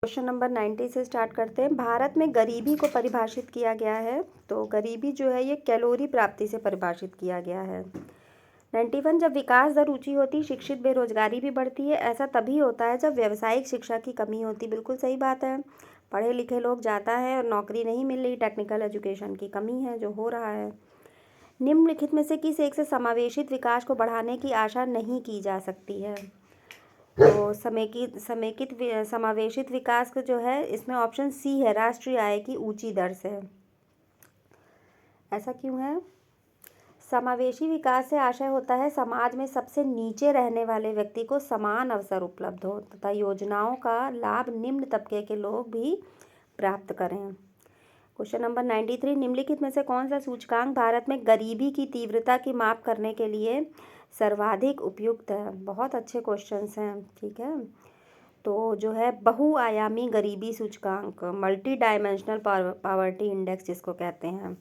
Question number 90 से start करते हैं। भारत में गरीबी को परिभाषित किया गया है। तो गरीबी जो है ये कैलोरी प्राप्ति से परिभाषित किया गया है। 91, जब विकास दर ऊंची होती, शिक्षित बेरोजगारी भी बढ़ती है। ऐसा तभी होता है जब व्यावसायिक शिक्षा की कमी होती। बिल्कुल सही बात है। पढ़े लिखे लोग ज़्यादा हैं और नौकरी नहीं मिल रही, टेक्निकल एजुकेशन की कमी है जो हो रहा है। निम्नलिखित में से किस एक से समावेशित विकास को बढ़ाने की आशा नहीं की जा सकती है? तो समावेशित विकास का जो है इसमें ऑप्शन सी है, राष्ट्रीय आय की ऊंची दर से। ऐसा क्यों है? समावेशी विकास से आशय होता है समाज में सबसे नीचे रहने वाले व्यक्ति को समान अवसर उपलब्ध हो तथा योजनाओं का लाभ निम्न तबके के लोग भी प्राप्त करें। क्वेश्चन नंबर 93, निम्नलिखित में से कौन सा सूचकांक भारत में गरीबी की तीव्रता की माप करने के लिए सर्वाधिक उपयुक्त है? बहुत अच्छे क्वेश्चंस हैं, ठीक है। तो जो है बहुआयामी गरीबी सूचकांक, मल्टी डायमेंशनल पावर्टी इंडेक्स जिसको कहते हैं,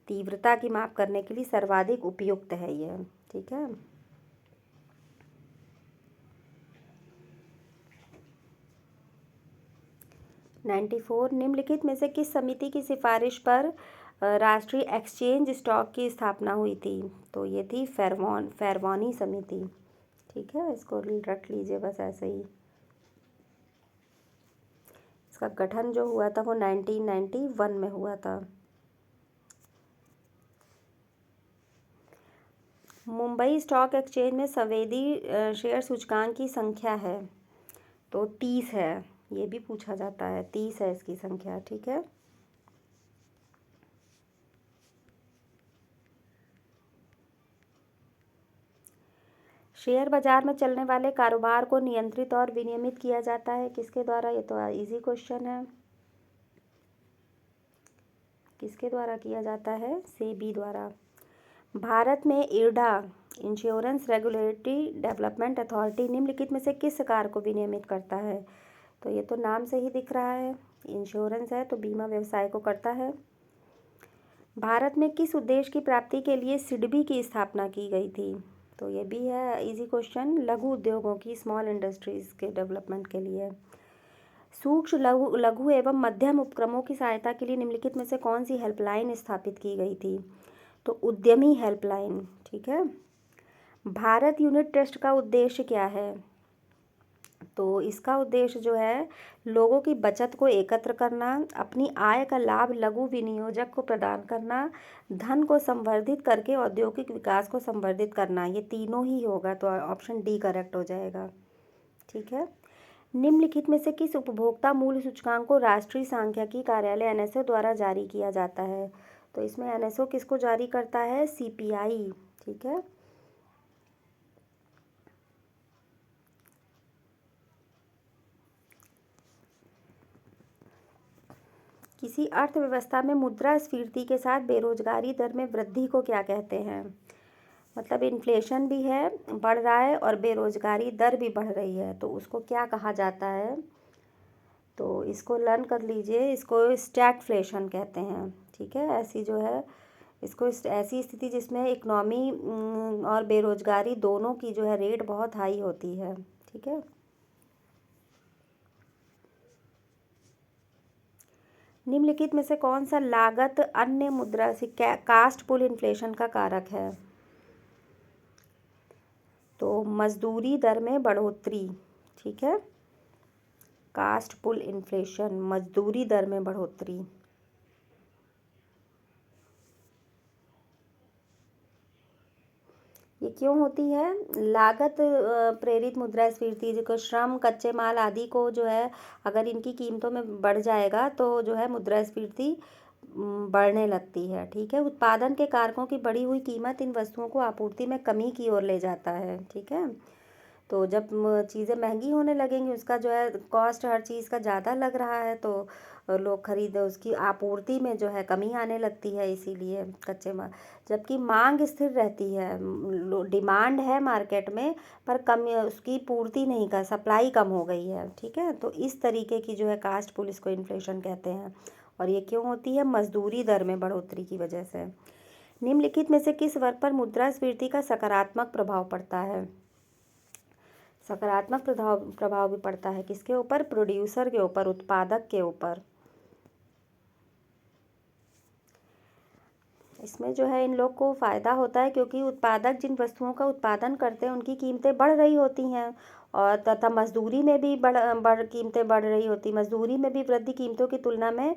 तीव्रता की माप करने के लिए सर्वाधिक उपयुक्त है ये, ठीक है। नाइन्टी फोर, निम्नलिखित में से किस समिति की सिफारिश पर राष्ट्रीय एक्सचेंज स्टॉक की स्थापना हुई थी? तो ये थी फेरवानी समिति, ठीक है। इसको रख लीजिए बस ऐसे ही। इसका गठन जो हुआ था वो 1991 में हुआ था। मुंबई स्टॉक एक्सचेंज में संवेदी शेयर सूचकांक की संख्या है तो 30 है। ये भी पूछा जाता है, 30 है इसकी संख्या, ठीक है। शेयर बाजार में चलने वाले कारोबार को नियंत्रित और विनियमित किया जाता है किसके द्वारा? ये तो इजी क्वेश्चन है। किसके द्वारा किया जाता है? सेबी द्वारा। भारत में IRDA, insurance regulatory development authority, निम्नलिखित में से किस कार्य को विनियमित करता है? तो ये तो नाम से ही दिख रहा है, इंश्योरेंस है तो बीमा व्यवसाय को करता है। भारत में किस उद्देश्य की प्राप्ति के लिए सिडबी की स्थापना की गई थी? तो ये भी है इजी क्वेश्चन, लघु उद्योगों की, स्मॉल इंडस्ट्रीज के डेवलपमेंट के लिए। सूक्ष्म लघु एवं मध्यम उपक्रमों की सहायता के लिए निम्नलिखित में से कौन सी हेल्पलाइन स्थापित की गई थी? तो उद्यमी हेल्पलाइन, ठीक है। भारत यूनिट ट्रस्ट का उद्देश्य क्या है? तो इसका उद्देश्य जो है लोगों की बचत को एकत्र करना, अपनी आय का लाभ लघु विनियोजक को प्रदान करना, धन को संवर्धित करके औद्योगिक विकास को संवर्धित करना। ये तीनों ही होगा तो ऑप्शन डी करेक्ट हो जाएगा, ठीक है। निम्नलिखित में से किस उपभोक्ता मूल्य सूचकांक को राष्ट्रीय सांख्यिकी कार्यालय एनएसओ द्वारा जारी किया जाता है? तो इसमें एनएसओ किसको जारी करता है? सीपीआई, ठीक है। किसी अर्थव्यवस्था में मुद्रास्फीति के साथ बेरोजगारी दर में वृद्धि को क्या कहते हैं? मतलब इन्फ्लेशन भी है, बढ़ रहा है, और बेरोजगारी दर भी बढ़ रही है, तो उसको क्या कहा जाता है? तो इसको लर्न कर लीजिए, इसको स्टैगफ्लेशन कहते हैं, ठीक है। ऐसी जो है इसको ऐसी स्थिति जिसमें इकोनॉमी और बेरोजगारी दोनों की जो है रेट बहुत हाई होती है, ठीक है। निम्नलिखित में से कौन सा लागत अन्य मुद्रा से कास्ट पुल इन्फ्लेशन का कारक है? तो मजदूरी दर में बढ़ोतरी, ठीक है। कास्ट पुल इन्फ्लेशन, मजदूरी दर में बढ़ोतरी। ये क्यों होती है? लागत प्रेरित मुद्रास्फीति, जो श्रम, कच्चे माल आदि को जो है अगर इनकी कीमतों में बढ़ जाएगा तो जो है मुद्रास्फीति बढ़ने लगती है, ठीक है। उत्पादन के कारकों की बढ़ी हुई कीमत इन वस्तुओं को आपूर्ति में कमी की ओर ले जाता है, ठीक है। तो जब चीज़ें महंगी होने लगेंगी, उसका जो है कॉस्ट हर चीज़ का ज़्यादा लग रहा है तो लोग खरीद, उसकी आपूर्ति में जो है कमी आने लगती है, इसीलिए कच्चे माल। जबकि मांग स्थिर रहती है, डिमांड है मार्केट में पर कम, उसकी पूर्ति नहीं कर, सप्लाई कम हो गई है, ठीक है। तो इस तरीके की जो है कास्ट पुल इसको इन्फ्लेशन कहते हैं। और ये क्यों होती है? मजदूरी दर में बढ़ोतरी की वजह से। निम्नलिखित में से किस वर्ग पर मुद्रास्फीति का सकारात्मक प्रभाव पड़ता है? सकारात्मक प्रभाव प्रभाव भी पड़ता है किसके ऊपर? प्रोड्यूसर के ऊपर, उत्पादक के ऊपर। इसमें जो है इन लोग को फ़ायदा होता है क्योंकि उत्पादक जिन वस्तुओं का उत्पादन करते हैं उनकी कीमतें बढ़ रही होती हैं, और तथा मजदूरी में भी कीमतें बढ़ रही होती, मजदूरी में भी वृद्धि कीमतों की तुलना में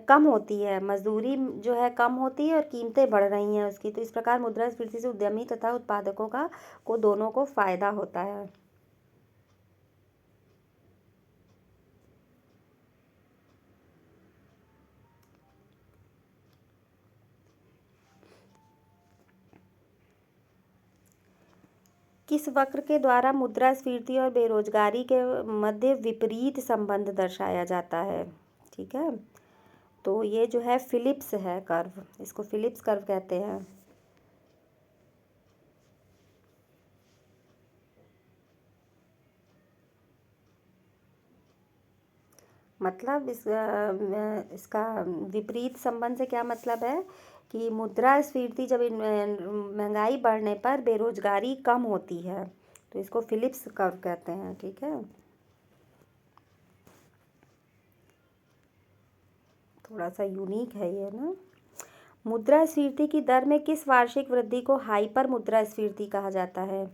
कम होती है। मजदूरी जो है कम होती है और कीमतें बढ़ रही हैं उसकी, तो इस प्रकार मुद्रास्फीति से उद्यमी तथा उत्पादकों को दोनों को फ़ायदा होता है। किस वक्र के द्वारा मुद्रास्फीति और बेरोजगारी के मध्य विपरीत संबंध दर्शाया जाता है? ठीक है, तो ये जो है फिलिप्स है कर्व, इसको फिलिप्स कर्व कहते हैं। मतलब इसका विपरीत संबंध से क्या मतलब है कि मुद्रास्फीति जब महंगाई बढ़ने पर बेरोजगारी कम होती है, तो इसको फिलिप्स कर्व कहते हैं। ठीक है, थोड़ा सा यूनिक है ये ना। मुद्रास्फीति की दर में किस वार्षिक वृद्धि को हाइपर मुद्रास्फीति कहा जाता है?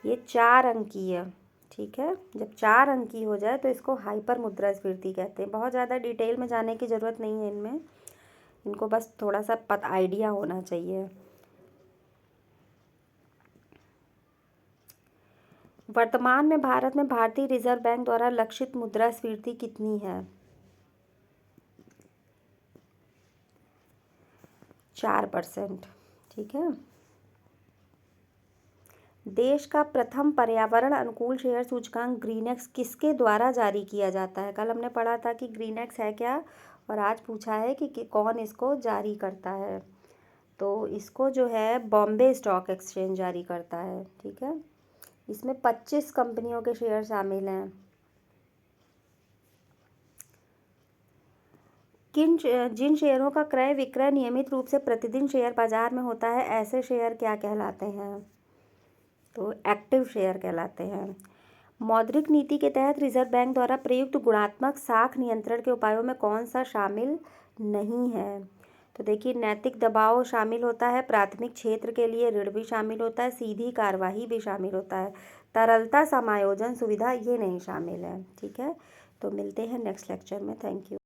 ये 4 अंकीय। ठीक है, जब 4 अंकी हो जाए तो इसको हाइपर मुद्रास्फीति कहते हैं। बहुत ज़्यादा डिटेल में जाने की ज़रूरत नहीं है इनमें, इनको बस थोड़ा सा आइडिया होना चाहिए। वर्तमान में भारत में भारतीय रिजर्व बैंक द्वारा लक्षित मुद्रास्फीति कितनी है? 4%। ठीक है, देश का प्रथम पर्यावरण अनुकूल शेयर सूचकांक ग्रीनएक्स किसके द्वारा जारी किया जाता है? कल हमने पढ़ा था कि ग्रीनएक्स है क्या, और आज पूछा है कि कौन इसको जारी करता है। तो इसको जो है बॉम्बे स्टॉक एक्सचेंज जारी करता है। ठीक है, इसमें 25 कंपनियों के शेयर शामिल हैं। जिन शेयरों का क्रय विक्रय नियमित रूप से प्रतिदिन शेयर बाजार में होता है, ऐसे शेयर क्या कहलाते हैं? तो एक्टिव शेयर कहलाते हैं। मौद्रिक नीति के तहत रिजर्व बैंक द्वारा प्रयुक्त गुणात्मक साख नियंत्रण के उपायों में कौन सा शामिल नहीं है? तो देखिए, नैतिक दबाव शामिल होता है, प्राथमिक क्षेत्र के लिए ऋण भी शामिल होता है, सीधी कार्यवाही भी शामिल होता है, तरलता समायोजन सुविधा ये नहीं शामिल है। ठीक है, तो मिलते हैं नेक्स्ट लेक्चर में। Thank you.